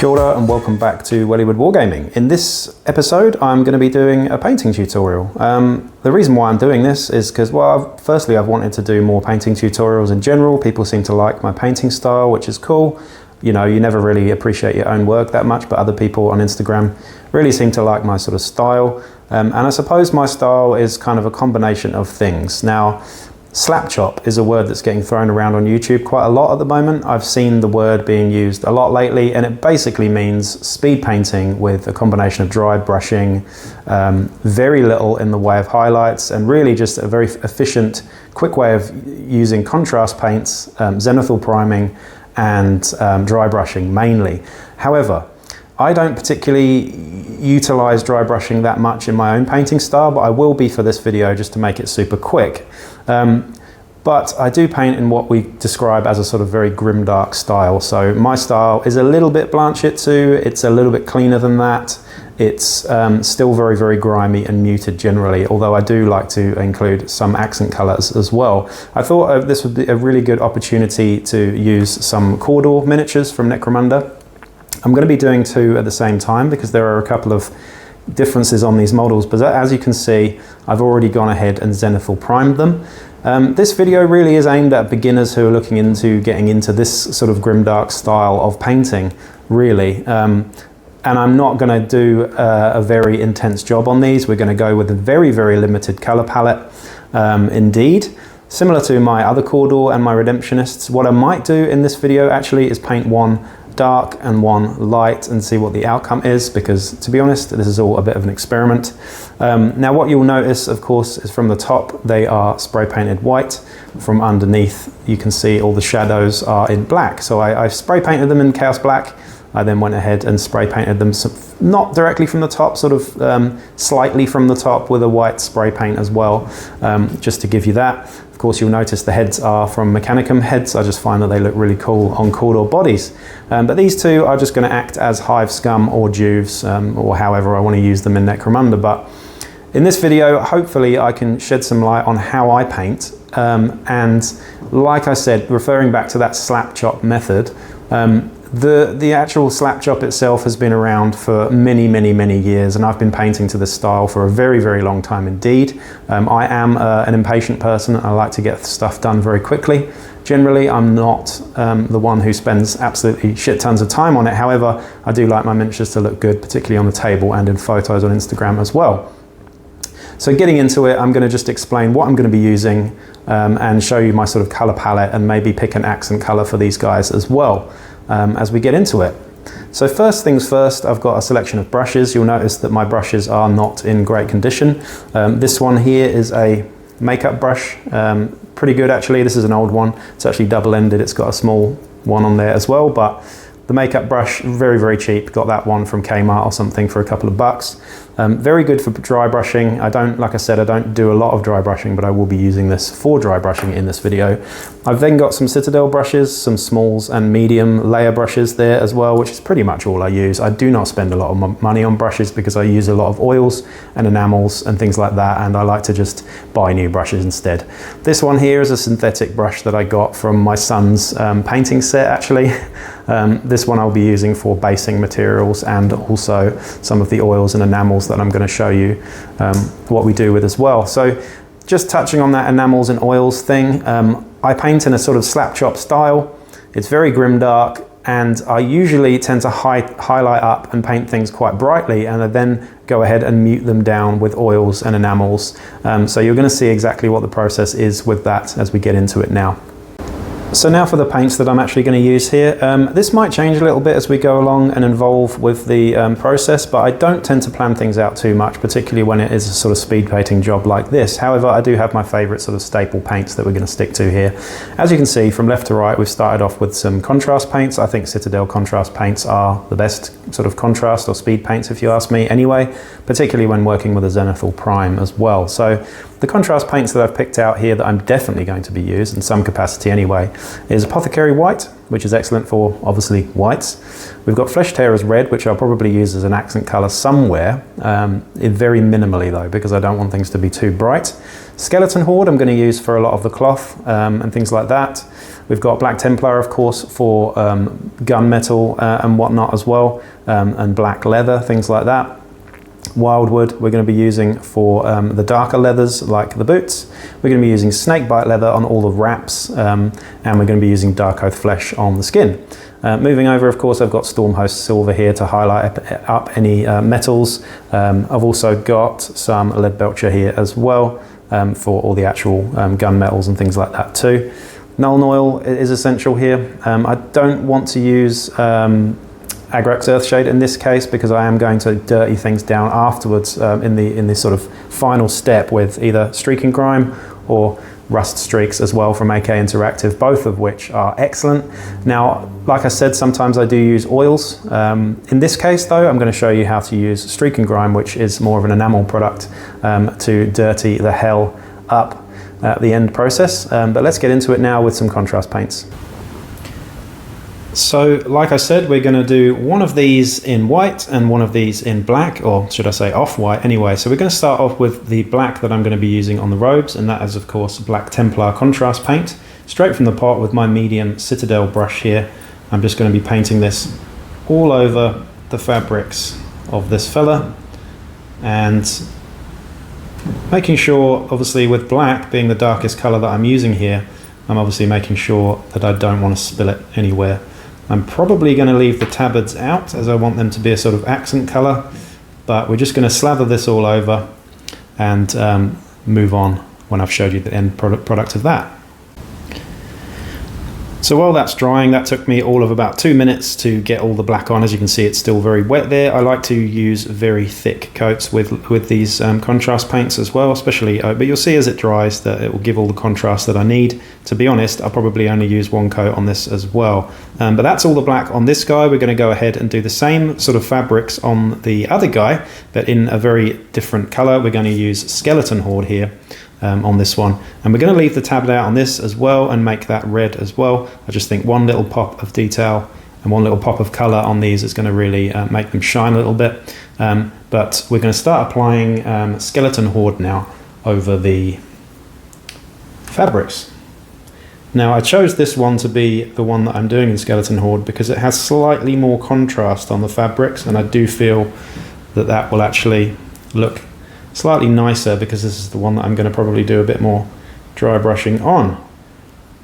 Kia ora and welcome back to Wellywood Wargaming. In this episode I'm going to be doing a painting tutorial. The reason why I'm doing this is because, well, firstly I've wanted to do more painting tutorials in general. People seem to like my painting style, which is cool. You know, you never really appreciate your own work that much, but other people on Instagram really seem to like my sort of style. And I suppose my style is kind of a combination of things. Now, slap chop is a word that's getting thrown around on YouTube quite a lot at the moment. I've seen the word being used a lot lately, and it basically means speed painting with a combination of dry brushing, very little in the way of highlights, and really just a very efficient, quick way of using contrast paints, zenithal priming, and dry brushing mainly. However, I don't particularly utilize dry brushing that much in my own painting style, but I will be for this video just to make it super quick. But I do paint in what we describe as a sort of very grimdark style. So my style is a little bit Blanchett too. It's a little bit cleaner than that. It's still very, very grimy and muted generally, although I do like to include some accent colors as well. I thought this would be a really good opportunity to use some Cawdor miniatures from Necromunda. I'm going to be doing two at the same time because there are a couple of differences on these models, but as you can see, I've already gone ahead and zenithal primed them. This video really is aimed at beginners who are looking into getting into this sort of grimdark style of painting, really. And I'm not going to do a very intense job on these. We're going to go with a very, very limited color palette indeed. Similar to my other Cawdor and my Redemptionists, what I might do in this video actually is paint one dark and one light and see what the outcome is, because to be honest, this is all a bit of an experiment. Now what you'll notice, of course, is from the top they are spray painted white. From underneath you can see all the shadows are in black. So I spray painted them in Chaos Black. I then went ahead and spray painted them, not directly from the top, sort of slightly from the top with a white spray paint as well, just to give you that. Of course, you'll notice the heads are from Mechanicum heads. I just find that they look really cool on Cawdor bodies. But these two are just going to act as hive scum or juves, or however I want to use them in Necromunda. But in this video, hopefully I can shed some light on how I paint. And like I said, referring back to that slap chop method, the actual slap chop itself has been around for many, many, many years, and I've been painting to this style for a very, very long time indeed. I am an impatient person. I like to get stuff done very quickly. Generally, I'm not the one who spends absolutely shit tons of time on it. However, I do like my miniatures to look good, particularly on the table and in photos on Instagram as well. So getting into it, I'm going to just explain what I'm going to be using and show you my sort of color palette and maybe pick an accent color for these guys as well. As we get into it. So first things first, I've got a selection of brushes. You'll notice that my brushes are not in great condition. This one here is a makeup brush, pretty good actually. This is an old one. It's actually double-ended. It's got a small one on there as well, but the makeup brush, very, very cheap. Got that one from Kmart or something for a couple of bucks. Very good for dry brushing. Like I said, I don't do a lot of dry brushing, but I will be using this for dry brushing in this video. I've then got some Citadel brushes, some smalls and medium layer brushes there as well, which is pretty much all I use. I do not spend a lot of money on brushes because I use a lot of oils and enamels and things like that, and I like to just buy new brushes instead. This one here is a synthetic brush that I got from my son's painting set actually. This one I'll be using for basing materials and also some of the oils and enamels that I'm going to show you what we do with as well. So just touching on that enamels and oils thing, I paint in a sort of slap chop style. It's very grimdark, and I usually tend to highlight up and paint things quite brightly, and I then go ahead and mute them down with oils and enamels. So you're going to see exactly what the process is with that as we get into it now. So now for the paints that I'm actually going to use here. This might change a little bit as we go along and involve with the process, but I don't tend to plan things out too much, particularly when it is a sort of speed painting job like this. However, I do have my favorite sort of staple paints that we're going to stick to here. As you can see, from left to right, we've started off with some contrast paints. I think Citadel contrast paints are the best sort of contrast or speed paints, if you ask me anyway, particularly when working with a zenithal prime as well. So The contrast paints that I've picked out here that I'm definitely going to be used in some capacity anyway is Apothecary White, which is excellent for obviously whites. We've got Flesh Tearers Red, which I'll probably use as an accent colour somewhere, very minimally though, because I don't want things to be too bright. Skeleton Horde I'm going to use for a lot of the cloth and things like that. We've got Black Templar, of course, for gunmetal and whatnot as well, and black leather, things like that. Wildwood we're going to be using for the darker leathers like the boots. We're going to be using snakebite leather on all the wraps, and we're going to be using Dark Oath flesh on the skin. Moving over, of course, I've got Stormhost Silver here to highlight up any metals. I've also got some Lead Belcher here as well for all the actual gun metals and things like that too. Nuln Oil is essential here. I don't want to use Agrax Earthshade in this case because I am going to dirty things down afterwards in the sort of final step with either Streaking Grime or Rust Streaks as well from AK Interactive, both of which are excellent. Now, like I said, sometimes I do use oils. In this case though, I'm going to show you how to use Streaking Grime, which is more of an enamel product to dirty the hell up at the end process. But let's get into it now with some contrast paints. So, like I said, we're going to do one of these in white and one of these in black, or should I say off-white anyway. So we're going to start off with the black that I'm going to be using on the robes, and that is of course Black Templar contrast paint. Straight from the pot with my medium Citadel brush here. I'm just going to be painting this all over the fabrics of this fella, and making sure, obviously with black being the darkest colour that I'm using here, I'm obviously making sure that I don't want to spill it anywhere. I'm probably going to leave the tabards out as I want them to be a sort of accent colour, but we're just going to slather this all over and move on when I've showed you the end product of that. So while that's drying, that took me all of about 2 minutes to get all the black on. As you can see, it's still very wet there. I like to use very thick coats with these contrast paints as well, especially, but you'll see as it dries that it will give all the contrast that I need. To be honest, I'll probably only use one coat on this as well. But that's all the black on this guy. We're going to go ahead and do the same sort of fabrics on the other guy, but in a very different color. We're going to use Skeleton Horde here. On this one, and we're going to leave the tabard out on this as well and make that red as well. I just think one little pop of detail and one little pop of color on these is going to really make them shine a little bit, but we're going to start applying Skeleton Horde now over the fabrics. Now I chose this one to be the one that I'm doing in Skeleton Horde because it has slightly more contrast on the fabrics, and I do feel that that will actually look slightly nicer because this is the one that I'm going to probably do a bit more dry brushing on.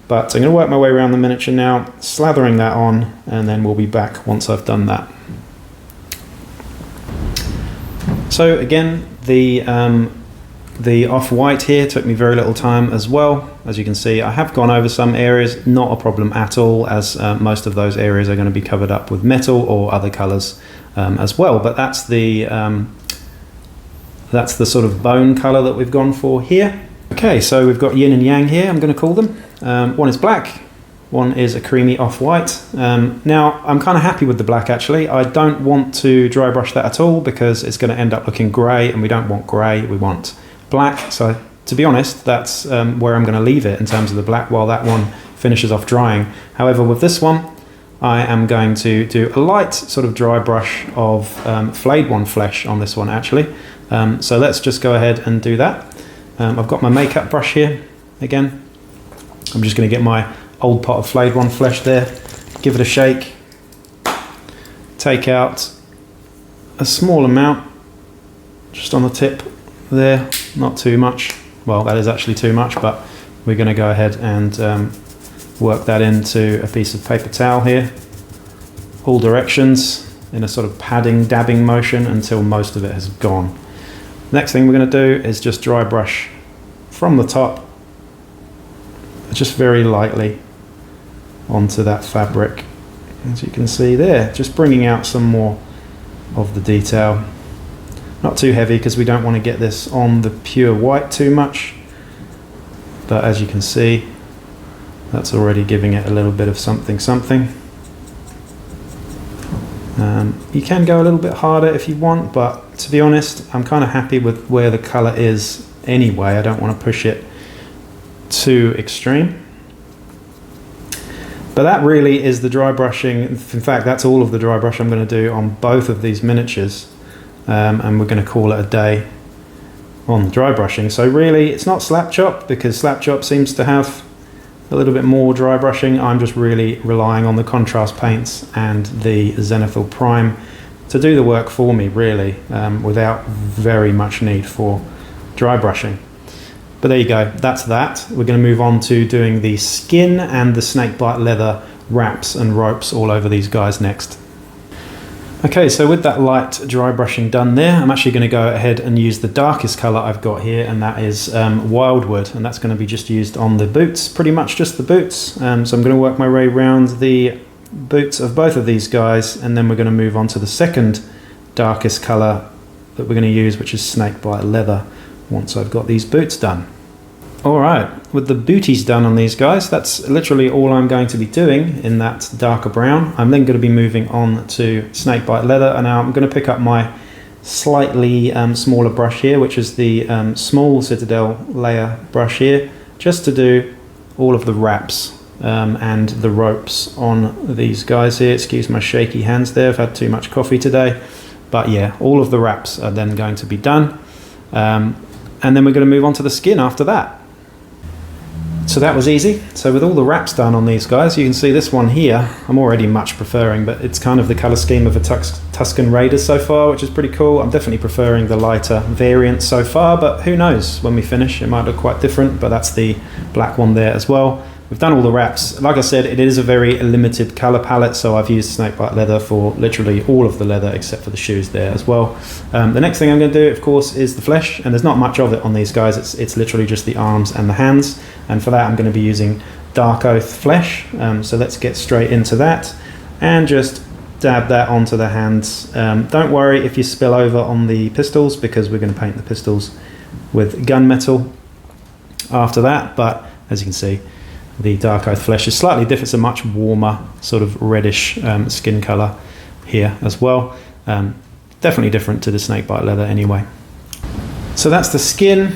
But I'm going to work my way around the miniature now, slathering that on, and then we'll be back once I've done that. So again, the off-white here took me very little time as well. As you can see, I have gone over some areas, not a problem at all, as most of those areas are going to be covered up with metal or other colours as well. But that's the sort of bone colour that we've gone for here. Okay, so we've got yin and yang here, I'm going to call them. One is black, one is a creamy off-white. Now, I'm kind of happy with the black actually. I don't want to dry brush that at all because it's going to end up looking grey, and we don't want grey, we want black. So, to be honest, that's where I'm going to leave it in terms of the black while that one finishes off drying. However, with this one, I am going to do a light sort of dry brush of flayed one flesh on this one actually. So let's just go ahead and do that. I've got my makeup brush here again. I'm just going to get my old pot of flayed one flesh there, give it a shake, take out a small amount just on the tip there, not too much. Well, that is actually too much, but we're going to go ahead and work that into a piece of paper towel here, all directions in a sort of padding, dabbing motion until most of it has gone. Next thing we're going to do is just dry brush from the top, just very lightly onto that fabric. As you can see there, just bringing out some more of the detail. Not too heavy because we don't want to get this on the pure white too much. But as you can see, that's already giving it a little bit of something. You can go a little bit harder if you want, but to be honest, I'm kind of happy with where the colour is anyway. I don't want to push it too extreme. But that really is the dry brushing. In fact, that's all of the dry brush I'm going to do on both of these miniatures. And we're going to call it a day on the dry brushing. So really, it's not slap chop, because slap chop seems to have a little bit more dry brushing. I'm just really relying on the contrast paints and the Zenithal Prime to do the work for me, really, without very much need for dry brushing. But there you go, that's that. We're going to move on to doing the skin and the snakebite leather wraps and ropes all over these guys next. Okay, so with that light dry brushing done there, I'm actually going to go ahead and use the darkest colour I've got here, and that is Wildwood, and that's going to be just used on the boots, pretty much just the boots. So I'm going to work my way around the boots of both of these guys, and then we're going to move on to the second darkest colour that we're going to use, which is snakebite leather, once I've got these boots done. Alright, with the booties done on these guys, that's literally all I'm going to be doing in that darker brown. I'm then going to be moving on to snakebite leather, and now I'm going to pick up my slightly smaller brush here, which is the small Citadel layer brush here, just to do all of the wraps and the ropes on these guys here. Excuse my shaky hands there, I've had too much coffee today. But yeah, all of the wraps are then going to be done. And then we're going to move on to the skin after that. So that was easy. So with all the wraps done on these guys, you can see this one here, I'm already much preferring, but it's kind of the colour scheme of a Tusken Raiders so far, which is pretty cool. I'm definitely preferring the lighter variant so far, but who knows, when we finish it might look quite different. But that's the black one there as well. We've done all the wraps. Like I said, it is a very limited colour palette, so I've used snakebite leather for literally all of the leather except for the shoes there as well. The next thing I'm going to do, of course, is the flesh, and there's not much of it on these guys. It's literally just the arms and the hands, and for that I'm going to be using Dark Oath flesh. So let's get straight into that and just dab that onto the hands. Don't worry if you spill over on the pistols, because we're going to paint the pistols with gunmetal after that. But as you can see, the Dark Oath flesh is slightly different. It's a much warmer sort of reddish skin colour here as well. Definitely different to the snakebite leather anyway. So that's the skin,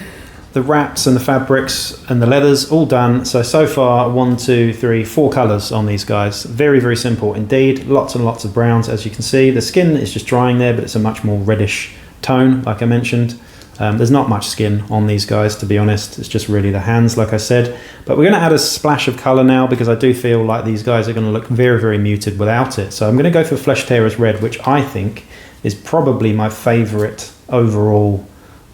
the wraps and the fabrics and the leathers all done. So far 1, 2, 3, 4 colours on these guys. Very, very simple indeed. Lots and lots of browns, as you can see. The skin is just drying there, but it's a much more reddish tone, like I mentioned. There's not much skin on these guys, to be honest. It's just really the hands, like I said. But we're going to add a splash of colour now, because I do feel like these guys are going to look very, very muted without it. So I'm going to go for Flesh Tearers Red, which I think is probably my favourite overall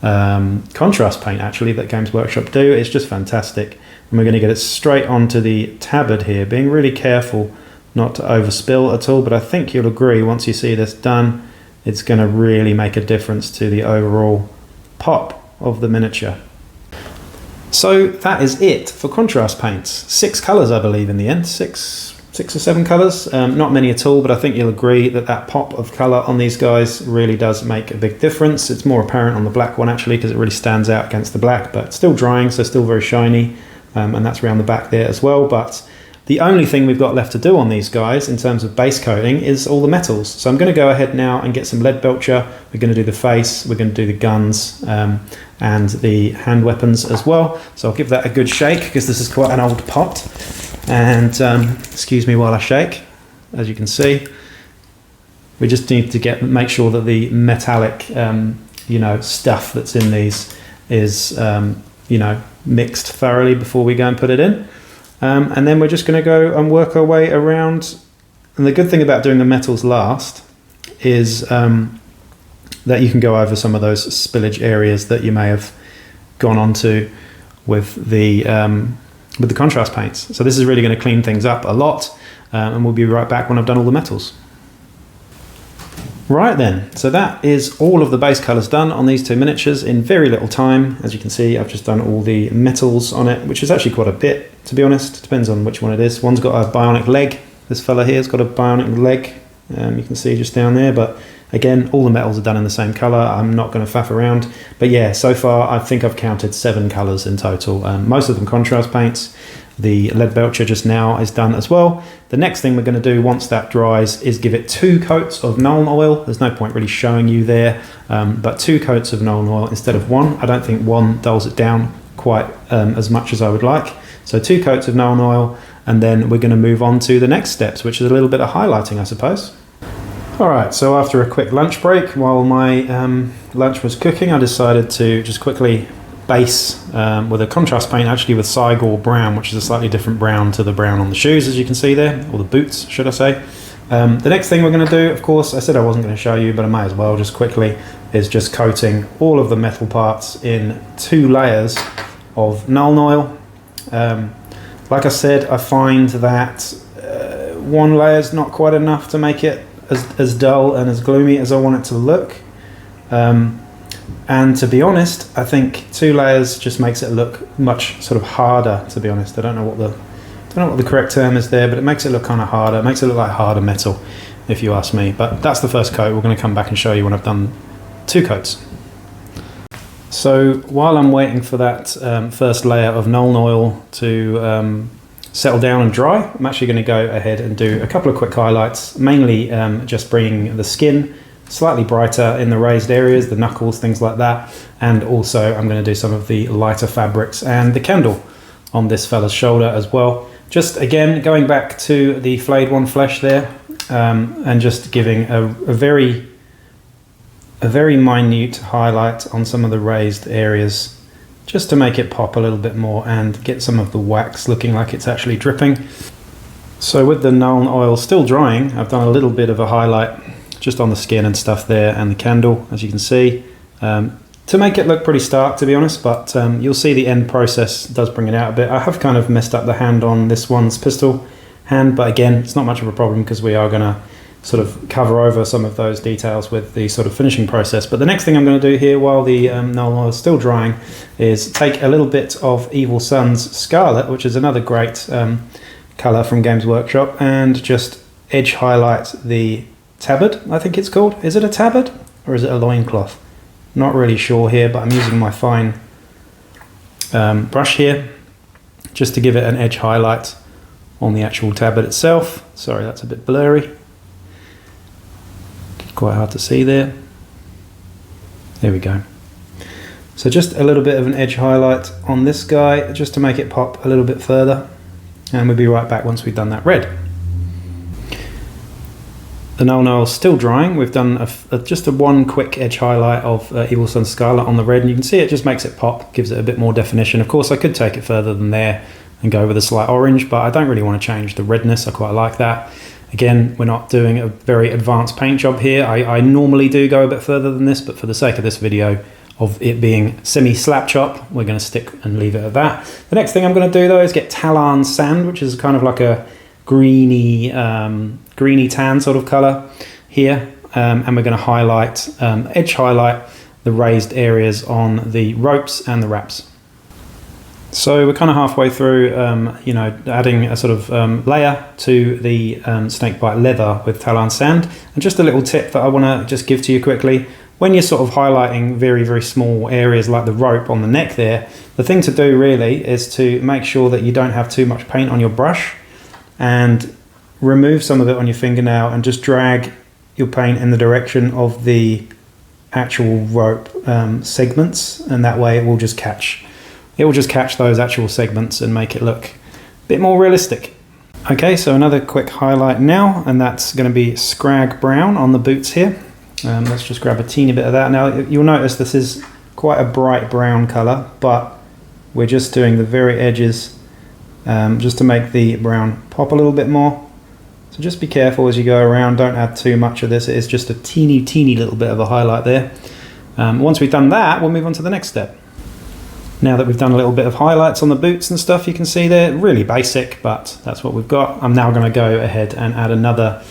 contrast paint, actually, that Games Workshop do. It's just fantastic. And we're going to get it straight onto the tabard here, being really careful not to overspill at all. But I think you'll agree, once you see this done, it's going to really make a difference to the overall pop of the miniature. So that is it for contrast paints. 6 colours, I believe, in the end. Six or 7 colours. Not many at all, but I think you'll agree that that pop of colour on these guys really does make a big difference. It's more apparent on the black one, actually, because it really stands out against the black, but still drying, so still very shiny. And that's around the back there as well. But the only thing we've got left to do on these guys in terms of base coating is all the metals. So I'm going to go ahead now and get some lead belcher. We're going to do the face, we're going to do the guns and the hand weapons as well. So I'll give that a good shake, because this is quite an old pot. And excuse me while I shake. As you can see, we just need to make sure that the metallic stuff that's in these is mixed thoroughly before we go and put it in. And then we're just going to go and work our way around. And the good thing about doing the metals last is that you can go over some of those spillage areas that you may have gone onto with the contrast paints. So this is really going to clean things up a lot, and we'll be right back when I've done all the metals. Right then, so that is all of the base colours done on these 2 miniatures in very little time. As you can see, I've just done all the metals on it, which is actually quite a bit, to be honest. It depends on which one it is. One's got a bionic leg. This fella here has got a bionic leg. You can see just down there, but again, all the metals are done in the same colour. I'm not going to faff around. But yeah, so far I think I've counted 7 colours in total. Most of them contrast paints. The lead belcher just now is done as well. The next thing we're going to do once that dries is give it 2 coats of Nuln oil. There's no point really showing you there, but 2 coats of Nuln oil instead of 1. I don't think 1 dulls it down quite as much as I would like. So 2 coats of Nuln oil, and then we're going to move on to the next steps, which is a little bit of highlighting, I suppose. Alright, so after a quick lunch break, while my lunch was cooking, I decided to just quickly base with a contrast paint, actually with Cygor brown, which is a slightly different brown to the brown on the shoes, as you can see there, or the boots, should I say. The next thing we're going to do, of course, I said I wasn't going to show you, but I might as well just quickly, is just coating all of the metal parts in 2 layers of Nuln oil. Like I said, I find that 1 layer is not quite enough to make it as dull and as gloomy as I want it to look. And to be honest, I think 2 layers just makes it look much sort of harder, to be honest. I don't know what the correct term is there, but it makes it look kind of harder. It makes it look like harder metal, if you ask me. But that's the first coat. We're going to come back and show you when I've done 2 coats. So while I'm waiting for that first layer of Nuln oil to settle down and dry, I'm actually going to go ahead and do a couple of quick highlights, mainly just bringing the skin slightly brighter in the raised areas, the knuckles, things like that, and also I'm going to do some of the lighter fabrics and the candle on this fella's shoulder as well. Just again going back to the flayed one flesh there, and just giving a very minute highlight on some of the raised areas, just to make it pop a little bit more and get some of the wax looking like it's actually dripping. So with the Nuln oil still drying, I've done a little bit of a highlight just on the skin and stuff there, and the candle, as you can see, to make it look pretty stark, to be honest, but you'll see the end process does bring it out a bit. I have kind of messed up the hand on this one's pistol hand, but again, it's not much of a problem because we are going to sort of cover over some of those details with the sort of finishing process. But the next thing I'm going to do here while the Nuln oil is still drying is take a little bit of Evil Sun's Scarlet, which is another great colour from Games Workshop, and just edge highlight the tabard, I think it's called. Is it a tabard or is it a loincloth? Not really sure here, but I'm using my fine brush here just to give it an edge highlight on the actual tabard itself. Sorry, that's a bit blurry. Quite hard to see there. There we go. So just a little bit of an edge highlight on this guy just to make it pop a little bit further, and we'll be right back once we've done that red. The Nuln oil is still drying. We've done just a one quick edge highlight of Evil Sun's Scarlet on the red, and you can see it just makes it pop, gives it a bit more definition. Of course I could take it further than there and go with a slight orange, but I don't really want to change the redness. I quite like that. Again, we're not doing a very advanced paint job here. I normally do go a bit further than this, but for the sake of this video, of it being semi-slap chop, we're going to stick and leave it at that. The next thing I'm going to do though is get Tallarn Sand, which is kind of like a greeny tan sort of colour here, and we're going to highlight, edge highlight the raised areas on the ropes and the wraps. So we're kind of halfway through, adding a sort of layer to the snakebite leather with Tallarn Sand. And just a little tip that I want to just give to you quickly: when you're sort of highlighting very, very small areas like the rope on the neck there, the thing to do really is to make sure that you don't have too much paint on your brush, and remove some of it on your fingernail and just drag your paint in the direction of the actual rope segments, and that way it will just catch those actual segments and make it look a bit more realistic. Okay, so another quick highlight now, and that's going to be Scrag Brown on the boots here. Let's just grab a teeny bit of that. Now you'll notice this is quite a bright brown colour, but we're just doing the very edges just to make the brown pop a little bit more. So just be careful as you go around, don't add too much of this. It is just a teeny little bit of a highlight there. Once we've done that, we'll move on to the next step. Now that we've done a little bit of highlights on the boots and stuff, you can see they're really basic, but that's what we've got. I'm now going to go ahead and add another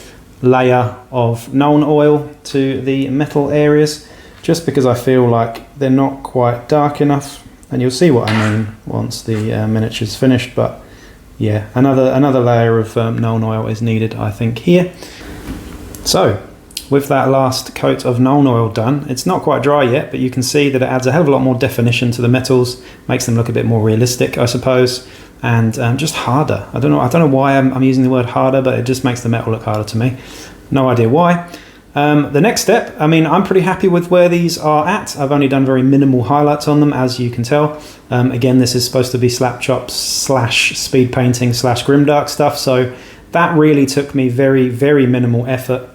layer of Nuln oil to the metal areas, just because I feel like they're not quite dark enough, and you'll see what I mean once the miniature's finished. But yeah, another layer of Nuln oil is needed, I think, here. So with that last coat of Nuln Oil done, it's not quite dry yet, but you can see that it adds a hell of a lot more definition to the metals, makes them look a bit more realistic, I suppose, and just harder. I don't know why I'm using the word harder, but it just makes the metal look harder to me. No idea why. The next step, I mean, I'm pretty happy with where these are at. I've only done very minimal highlights on them, as you can tell. Again, this is supposed to be slap chop / speed painting / Grimdark stuff, so that really took me very, very minimal effort.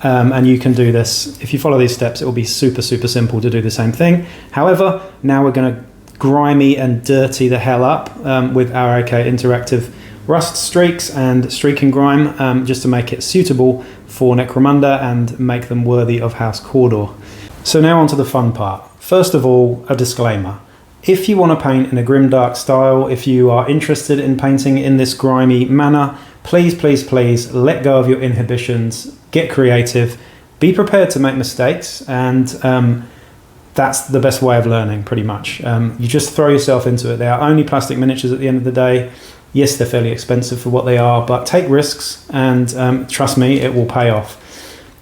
And you can do this. If you follow these steps, it will be super, super simple to do the same thing. However, now we're going to grimy and dirty the hell up with our AK Interactive rust streaks and streak and grime, just to make it suitable for Necromunda and make them worthy of House Cawdor. So now on to the fun part. First of all, a disclaimer. If you want to paint in a Grimdark style, if you are interested in painting in this grimy manner, please, please, please let go of your inhibitions, get creative, be prepared to make mistakes, and that's the best way of learning, pretty much. You just throw yourself into it. They are only plastic miniatures at the end of the day. Yes, they're fairly expensive for what they are, but take risks, and trust me, it will pay off.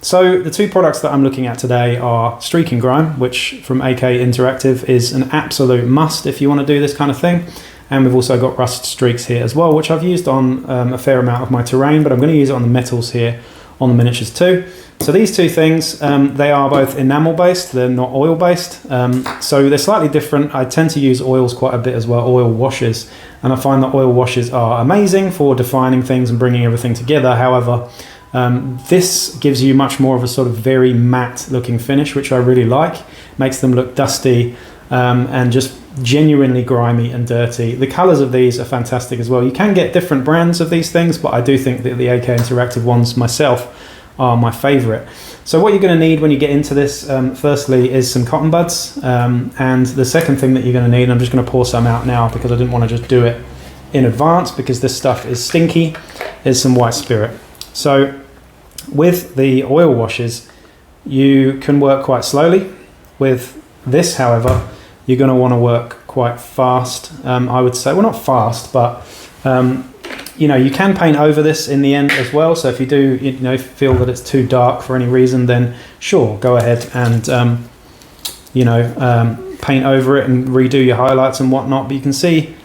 So the two products that I'm looking at today are Streak and Grime, which from AK Interactive is an absolute must if you want to do this kind of thing. And we've also got rust streaks here as well, which I've used on a fair amount of my terrain, but I'm going to use it on the metals here on the miniatures too. So these two things, they are both enamel based, they're not oil based. So they're slightly different. I tend to use oils quite a bit as well, oil washes. And I find that oil washes are amazing for defining things and bringing everything together. However, this gives you much more of a sort of very matte looking finish, which I really like. Makes them look dusty and just genuinely grimy and dirty. The colors of these are fantastic as well. You can get different brands of these things, but I do think that the AK Interactive ones myself are my favorite. So what you're going to need when you get into this, firstly, is some cotton buds, and the second thing that you're going to need, and I'm just going to pour some out now because I didn't want to just do it in advance because this stuff is stinky, is some white spirit. So with the oil washes, you can work quite slowly. With this, however, you're going to want to work quite fast. I would say, well, not fast, but you know, you can paint over this in the end as well. So if you do, you know, feel that it's too dark for any reason, then sure, go ahead and you know, paint over it and redo your highlights and whatnot. But you can see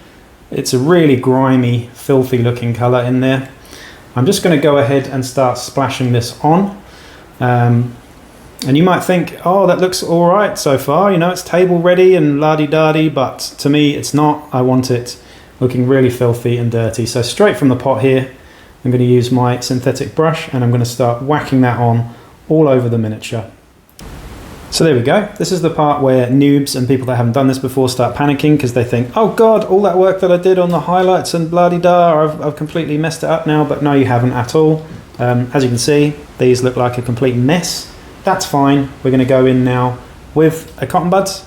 it's a really grimy, filthy looking color in there. I'm just going to go ahead and start splashing this on. And you might think, oh, that looks all right so far. You know, it's table ready and la-di-da-di, but to me, it's not. I want it looking really filthy and dirty. So straight from the pot here, I'm going to use my synthetic brush and I'm going to start whacking that on all over the miniature. So there we go. This is the part where noobs and people that haven't done this before start panicking because they think, oh God, all that work that I did on the highlights and blah-de-da, I've completely messed it up now. But no, you haven't at all. As you can see, these look like a complete mess. That's fine. We're going to go in now with a cotton buds.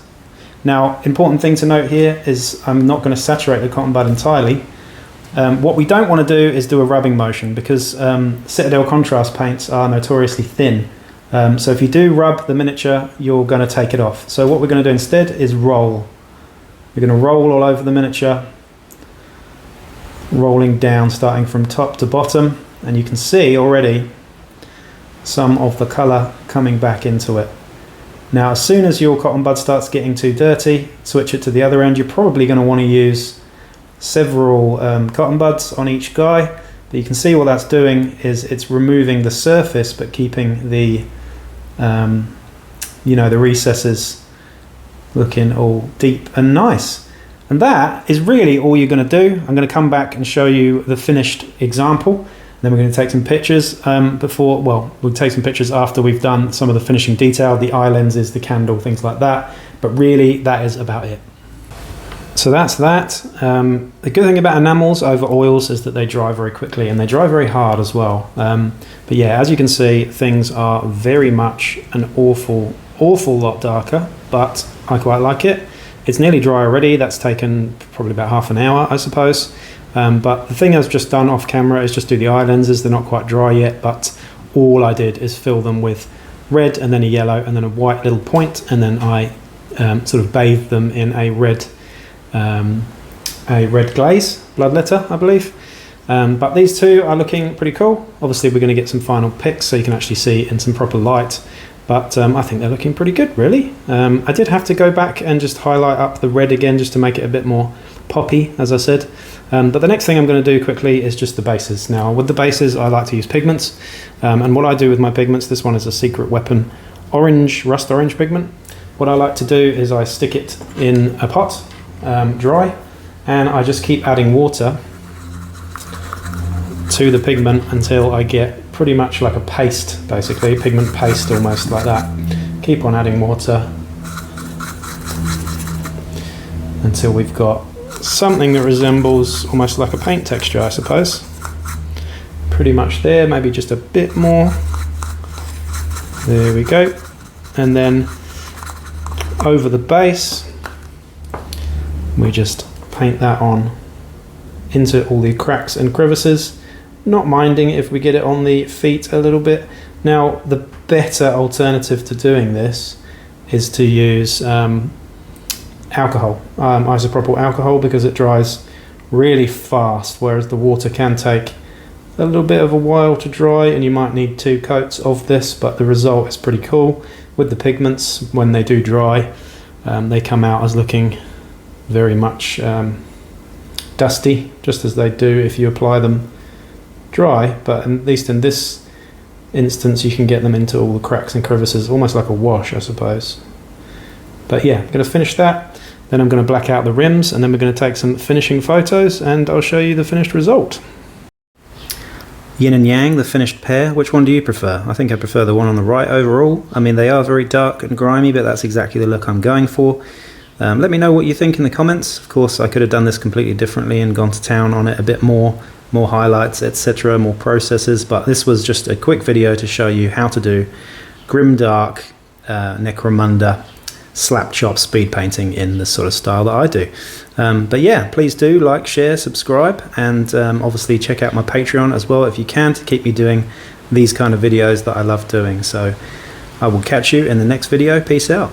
Now, important thing to note here is I'm not going to saturate the cotton bud entirely. What we don't want to do is do a rubbing motion because Citadel contrast paints are notoriously thin. So if you do rub the miniature, you're going to take it off. So what we're going to do instead is roll. We're going to roll all over the miniature, rolling down, starting from top to bottom. And you can see already some of the colour coming back into it. Now, as soon as your cotton bud starts getting too dirty, switch it to the other end. You're probably going to want to use several cotton buds on each guy. But you can see what that's doing is it's removing the surface, but keeping the, you know, the recesses looking all deep and nice. And that is really all you're going to do. I'm going to come back and show you the finished example. Then we're going to take some pictures we'll take some pictures after we've done some of the finishing detail, the eye lenses, the candle, things like that. But really, that is about it. So that's that. The good thing about enamels over oils is that they dry very quickly and they dry very hard as well. But yeah, as you can see, things are very much an awful lot darker, but I quite like it. It's nearly dry already. That's taken probably about half an hour, I suppose. But the thing I've just done off camera is just do the eye lenses. They're not quite dry yet, but all I did is fill them with red and then a yellow and then a white little point, and then I sort of bathed them in a red glaze, bloodletter, I believe. But these two are looking pretty cool. Obviously we're going to get some final pics so you can actually see in some proper light, but I think they're looking pretty good, really. I did have to go back and just highlight up the red again just to make it a bit more poppy, as I said. But the next thing I'm going to do quickly is just the bases. Now with the bases I like to use pigments, and what I do with my pigments, this one is a Secret Weapon orange, rust orange pigment. What I like to do is I stick it in a pot, dry, and I just keep adding water to the pigment until I get pretty much like a paste, basically, pigment paste almost like that. Keep on adding water until we've got something that resembles almost like a paint texture, I suppose. Pretty much there, maybe just a bit more. There we go. And then over the base, we just paint that on into all the cracks and crevices, not minding if we get it on the feet a little bit. Now the better alternative to doing this is to use alcohol, isopropyl alcohol, because it dries really fast, whereas the water can take a little bit of a while to dry, and you might need 2 coats of this, but the result is pretty cool. With the pigments, when they do dry, they come out as looking very much dusty, just as they do if you apply them dry, but at least in this instance you can get them into all the cracks and crevices, almost like a wash, I suppose. But yeah, I'm going to finish that, then I'm going to black out the rims, and then we're going to take some finishing photos and I'll show you the finished result. Yin and Yang, the finished pair, which one do you prefer? I think I prefer the one on the right overall. I mean, they are very dark and grimy, but that's exactly the look I'm going for. Let me know what you think in the comments. Of course, I could have done this completely differently and gone to town on it a bit more highlights, etc., more processes, but this was just a quick video to show you how to do Grimdark, Necromunda, slap chop speed painting in the sort of style that I do. But yeah, please do like, share, subscribe, and obviously check out my Patreon as well if you can, to keep me doing these kind of videos that I love doing. So I will catch you in the next video. Peace out.